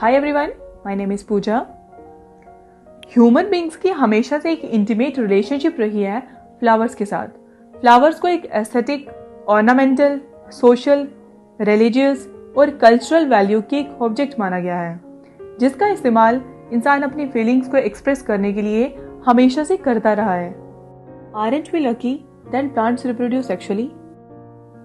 Hi everyone, my name is Pooja. Human beings की हमेशा से एक इंटीमेट रिलेशनशिप रही है फ्लावर्स के साथ। फ्लावर्स को एक एस्थेटिक, ऑर्नामेंटल, सोशल, रिलीजियस और कल्चरल वैल्यू की एक ऑब्जेक्ट माना गया है, जिसका इस्तेमाल इंसान अपनी फीलिंग्स को एक्सप्रेस करने के लिए हमेशा से करता रहा है। Aren't we lucky that plants reproduce sexually?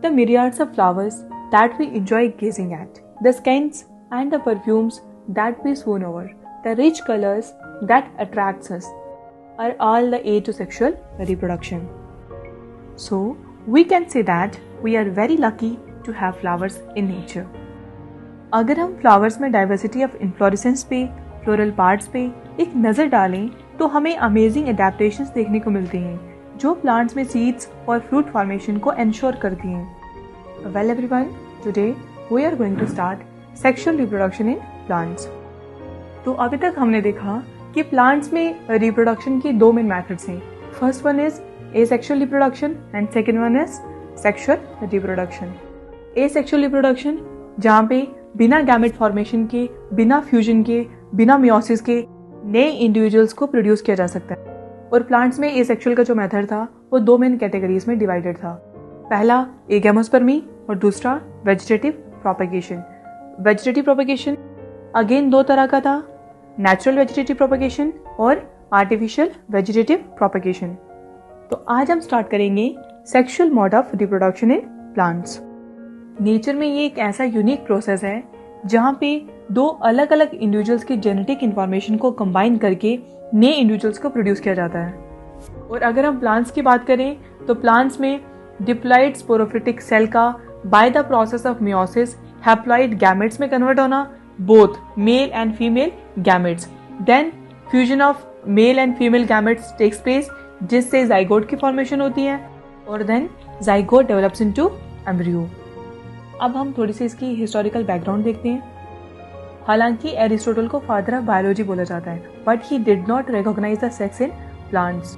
The myriads of flowers that we enjoy gazing at, the scents and the perfumes that we swoon over, the rich colors that attracts us, are all the aid to sexual reproduction. So, we can say that we are very lucky to have flowers in nature. अगर हम flowers में diversity of inflorescence पे, floral parts पे एक नज़र डालें तो हमें अमेजिंग एडेप्टेशंस देखने को मिलती हैं जो प्लांट्स में सीड्स और फ्रूट फॉर्मेशन को एंश्योर करती हैं। Well everyone, today we are going to start sexual reproduction in plants. तो अभी तक हमने देखा कि प्लांट्स में रिप्रोडक्शन की दो मेन मेथड्स हैं। First one is asexual reproduction and second one is sexual reproduction. Asexual reproduction जहाँ पे बिना गैमेट फॉर्मेशन के, बिना फ्यूजन के, बिना मियोसिस के नए इंडिविजुअल्स को प्रोड्यूस किया जा सकता है। और प्लांट्स में एसेक्सुअल का जो मेथड था वो दो मेन कैटेगरीज में डिवाइडेड था। पहला एगेमोस्पर्मी और दूसरा vegetative propagation. Vegetative propagation again दो तरह का था, नेचुरल वेजिटेटिव प्रोपेगेशन और आर्टिफिशियल वेजिटेटिव प्रोपेगेशन। तो आज हम स्टार्ट करेंगे sexual mode of reproduction in plants. Nature में ये एक ऐसा यूनिक प्रोसेस है जहाँ पे दो अलग अलग इंडिविजुअल्स की जेनेटिक इंफॉर्मेशन को कंबाइन करके नए इंडिविजुअल्स को प्रोड्यूस किया जाता है। और अगर हम प्लांट्स की बात करें तो प्लांट्स में डिप्लॉइड स्पोरोफिटिक सेल का by the process of meiosis haploid gametes में कन्वर्ट होना, both male and female gametes, then fusion of male and female gametes takes place जिससे जाइगोट की फॉर्मेशन होती है और then zygote develops into embryo. अब हम थोड़ी सी इसकी हिस्टोरिकल बैकग्राउंड देखते हैं। हालांकि एरिस्टोटल को फादर ऑफ बायोलॉजी बोला जाता है, but he did not recognize the sex in plants.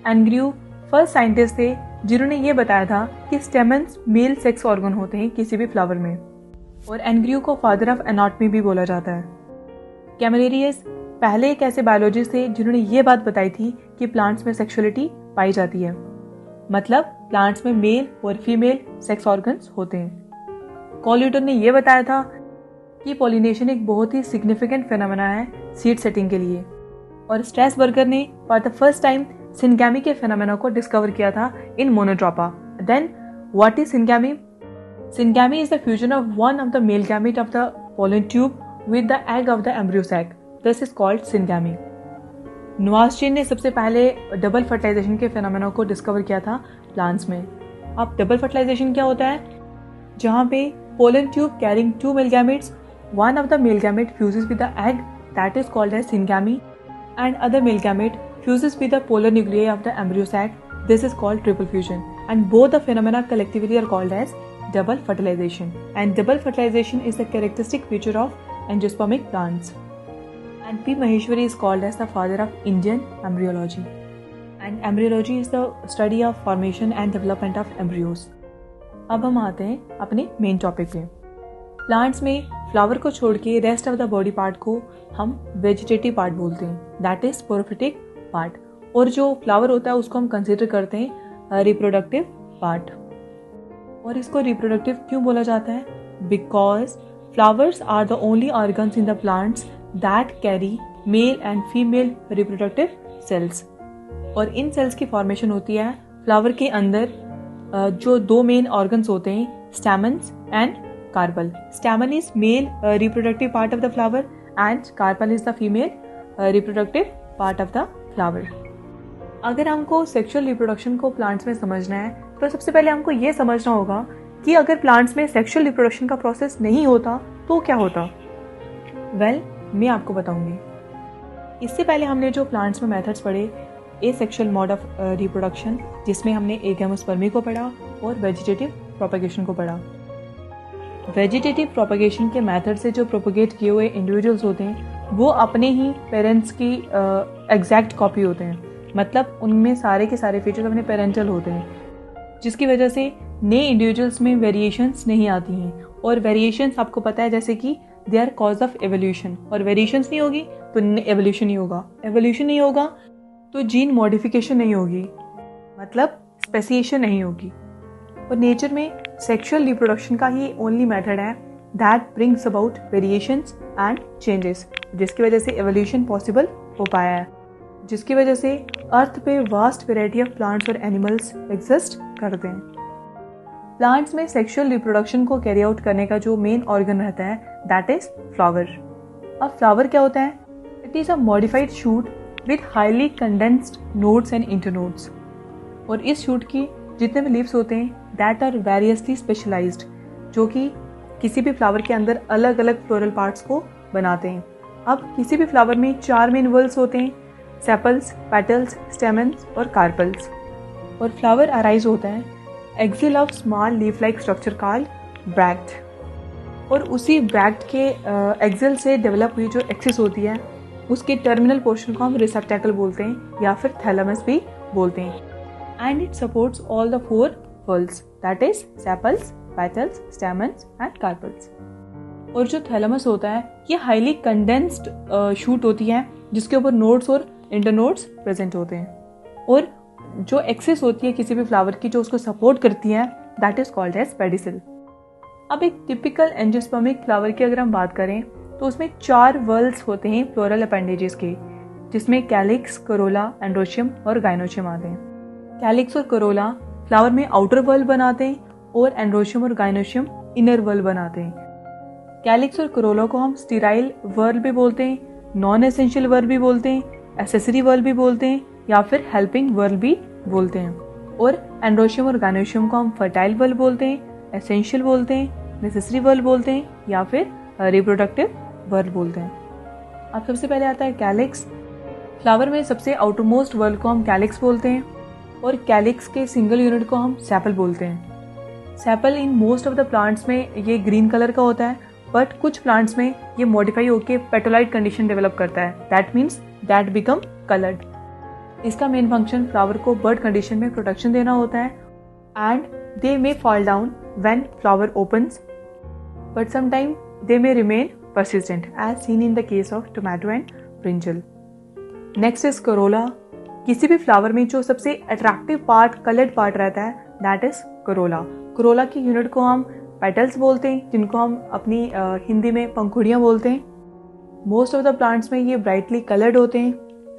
एंग्रियो फर्स्ट साइंटिस्ट थे जिन्होंने ये बताया था कि स्टेमन्स मेल सेक्स ऑर्गन होते हैं किसी भी फ्लावर में, और एंग्रियो को फादर ऑफ एनाटॉमी भी बोला जाता है। कैमेलेरियस पहले एक ऐसे बायोलॉजिस्ट थे जिन्होंने ये बात बताई थी कि प्लांट्स में सेक्सुअलिटी पाई जाती है, मतलब प्लांट्स में मेल और फीमेल सेक्स ऑर्गन्स होते हैं। कॉल्यूटर ने यह बताया था कि पॉलिनेशन एक बहुत ही सिग्निफिकेंट फेनोमेना है सीड सेटिंग के लिए। और स्ट्रेसबर्गर ने for the first time syngamy के फेनोमेना को डिस्कवर किया था in Monotropa. Then what is syngamy? Syngamy is the fusion of one of the male gamete of the pollen tube with the egg of the embryo sac, this is called syngamy. Nawaschin ने सबसे पहले double fertilization के phenomena को discover किया था plants में। अब double fertilisation क्या होता है? जहाँ पे pollen tube carrying two male gametes, one of the male gamete fuses with the egg that is called as syngamy and other male gamete fuses with the polar nuclei of the embryo sac, this is called triple fusion, and both the phenomena collectively are called as double fertilization, and double fertilization is the characteristic feature of angiospermic plants. And P. Maheshwari is called as the father of Indian embryology, and embryology is the study of formation and development of embryos. अब हम आते हैं अपने main topic पे। Plants में flower को छोड़ के rest of the body part को हम वेजिटेटिव पार्ट बोलते हैं, दैट इज स्पोरोफिटिक पार्ट, और जो फ्लावर होता है उसको हम कंसिडर करते हैं रिप्रोडक्टिव पार्ट। और इसको रिप्रोडक्टिव क्यों बोला जाता है? Because flowers are the only organs in the plants that carry male and female reproductive cells. और इन सेल्स की फॉर्मेशन होती है फ्लावर के अंदर जो दो मेन ऑर्गन्स होते हैं, स्टैमन्स and carpel. Stamen is male reproductive part of the flower and carpel is the female reproductive part of the flower. अगर हमको सेक्सुअल रिप्रोडक्शन को प्लांट्स में समझना है तो सबसे पहले हमको ये समझना होगा कि अगर प्लांट्स में सेक्सुअल रिप्रोडक्शन का प्रोसेस नहीं होता तो क्या होता? वेल, मैं आपको बताऊंगी। इससे पहले हमने जो प्लांट्स में मेथड्स पढ़े, एसेक्सुअल मोड ऑफ रिप्रोडक्शन जिसमें हमने एगेमोस्पर्मी को पढ़ा और वेजिटेटिव प्रोपेगेशन को पढ़ा। वेजिटेटिव प्रोपेगेशन के मेथड से जो प्रोपेगेट किए हुए इंडिविजुअल्स होते हैं वो अपने ही पेरेंट्स की एग्जैक्ट कॉपी होते हैं, मतलब उनमें सारे के सारे फीचर्स अपने पेरेंटल होते हैं, जिसकी वजह से नए इंडिविजुअल्स में वेरिएशंस नहीं आती हैं। और वेरिएशंस आपको पता है जैसे कि they are cause of evolution, और वेरिएशंस नहीं होगी तो एवोल्यूशन नहीं होगा, एवोल्यूशन नहीं होगा तो जीन मॉडिफिकेशन नहीं होगी, मतलब स्पेसिएशन नहीं होगी। और नेचर में सेक्सुअल रिप्रोडक्शन का ही ओनली मेथड है that brings about variations and changes, जिसकी वजह से एवोल्यूशन पॉसिबल हो पाया है, जिसकी वजह से अर्थ पे वास्ट वेराइटी ऑफ प्लांट्स और एनिमल्स एग्जिस्ट करते हैं। प्लांट्स में सेक्सुअल रिप्रोडक्शन को कैरी आउट करने का जो मेन ऑर्गन रहता है दैट इज फ्लावर। अब फ्लावर क्या होता है? It is a modified shoot with highly condensed nodes and internodes, और इस शूट की जितने भी लीव्स होते हैं दैट आर वेरियसली स्पेशलाइज्ड, जो कि किसी भी फ्लावर के अंदर अलग अलग फ्लोरल पार्ट्स को बनाते हैं। अब किसी भी फ्लावर में 4 मेन वल्स होते हैं, सेपल्स, पेटल्स, स्टेमन्स और कार्पल्स। और फ्लावर अराइज होता है axil of small leaf like structure called bract, और उसी ब्रैक्ट के एक्सिल से डेवलप हुई जो एक्सिस होती है उसके टर्मिनल पोर्शन को हम रिसेप्टेकल बोलते हैं या फिर थैलेमस भी बोलते हैं। And it supports all the 4 whorls that is sepals, petals, stamens and carpels. और जो थैलेमस होता है ये हाईली कंडेंस्ड शूट होती है जिसके ऊपर नोड्स और इंटरनोड्स प्रेजेंट होते हैं, और जो एक्सिस होती है किसी भी फ्लावर की जो उसको सपोर्ट करती है that is called as pedicel. अब एक टिपिकल एंजियोस्पर्मिक फ्लावर की अगर हम बात करें तो उसमें 4 वल्स होते हैं फ्लोरल अपेंडेजेस के, जिसमें कैलिक्स, कोरोला, एंड्रोशियम और गाइनोशियम आते हैं। कैलिक्स और कोरोला फ्लावर में आउटर वर्ल बनाते हैं और एंड्रोशियम और गाइनोशियम इनर वर्ल बनाते हैं। कैलिक्स और कोरोला को हम स्टीराइल वर्ल भी बोलते हैं, नॉन एसेंशियल वर्ल भी बोलते हैं, एसेसरी वर्ल भी बोलते हैं या फिर हेल्पिंग वर्ल भी बोलते हैं। और एंड्रोशियम और गाइनोशियम को हम फर्टाइल वर्ल बोलते हैं, एसेंशियल बोलते हैं, नेसेसरी वर्ल बोलते हैं या फिर रिप्रोडक्टिव वर्ल बोलते हैं। अब सबसे पहले आता है कैलिक्स। फ्लावर में सबसे आउटरमोस्ट वर्ल को हम कैलिक्स बोलते हैं, और कैलिक्स के सिंगल यूनिट को हम सेपल बोलते हैं। Sepal in most of the plants में ये ग्रीन कलर का होता है, बट कुछ प्लांट्स में ये मॉडिफाई होकर पेटोलाइट कंडीशन डेवलप करता है, that means that become coloured. इसका मेन फंक्शन फ्लावर को बर्ड कंडीशन में प्रोटेक्शन देना होता है, and they may fall down when flower opens, but sometime they may remain persistent as seen in the case of tomato and brinjal. Next is corolla. किसी भी flower में जो सबसे अट्रैक्टिव पार्ट, कलर्ड पार्ट रहता है that is corolla. corolla की unit को हम पेटल्स बोलते हैं, जिनको हम अपनी हिंदी में पंखुड़ियाँ बोलते हैं। मोस्ट ऑफ द प्लांट्स में ये ब्राइटली कलर्ड होते हैं,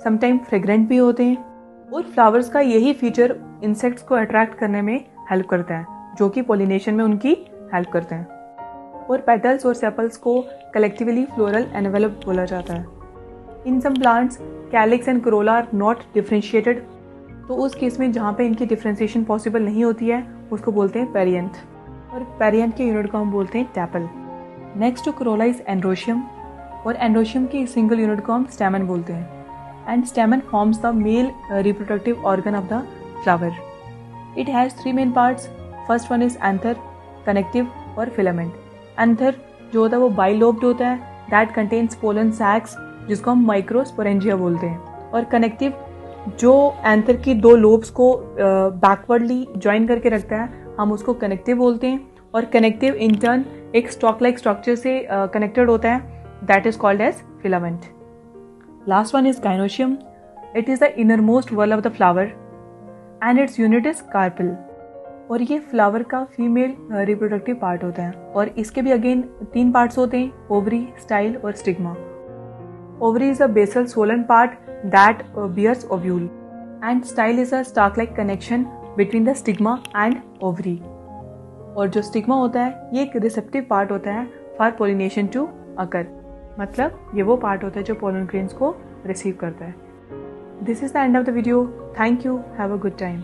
समटाइम फ्रेग्रेंट भी होते हैं, और फ्लावर्स का यही फीचर इंसेक्ट्स को अट्रैक्ट करने में हेल्प करता है, जो कि पॉलिनेशन में उनकी हेल्प करते हैं। और पेटल्स और सेपल्स को कलेक्टिवली फ्लोरल एनवेलप बोला जाता है। In some plants calyx and corolla are not differentiated, तो उस केस में जहाँ पे इनकी डिफरेंशिएशन पॉसिबल नहीं होती है उसको बोलते हैं पेरियंथ, और पेरियंथ के यूनिट को हम बोलते हैं tepal. Next to corolla is androecium, और एंड्रोशियम की सिंगल यूनिट को हम स्टेमन बोलते हैं, and stamen forms the male reproductive organ of the flower. It has 3 main parts. First one is anther, connective और फिलामेंट। एंथर जो होता है वो बाइलोब्ड होता है, दैट कंटेन्स पोलन सैक्स जिसको हम माइक्रोस्पोरेंजिया बोलते हैं, और कनेक्टिव जो एंथर की 2 लोब्स को बैकवर्डली ज्वाइन करके रखता है हम उसको कनेक्टिव बोलते हैं, और कनेक्टिव इन टर्न एक स्टॉक लाइक स्ट्रक्चर से कनेक्टेड होता है, that is called as filament. Last one is gynoecium. It is the innermost whorl of the flower and its unit is carpel, और ये फ्लावर का फीमेल रिप्रोडक्टिव पार्ट होता है, और इसके भी अगेन 3 पार्ट्स होते हैं, ओवरी, स्टाइल और stigma. Ovary is a basal swollen part that bears ovule, and style is a stalk like connection between the stigma and ovary. और जो स्टिग्मा होता है ये एक रिसेप्टिव पार्ट होता है फॉर पोलिनेशन टू अकर, मतलब ये वो पार्ट होता है जो पोलन ग्रेन्स को रिसीव करता है। This is the end of the video. Thank you, have a good time.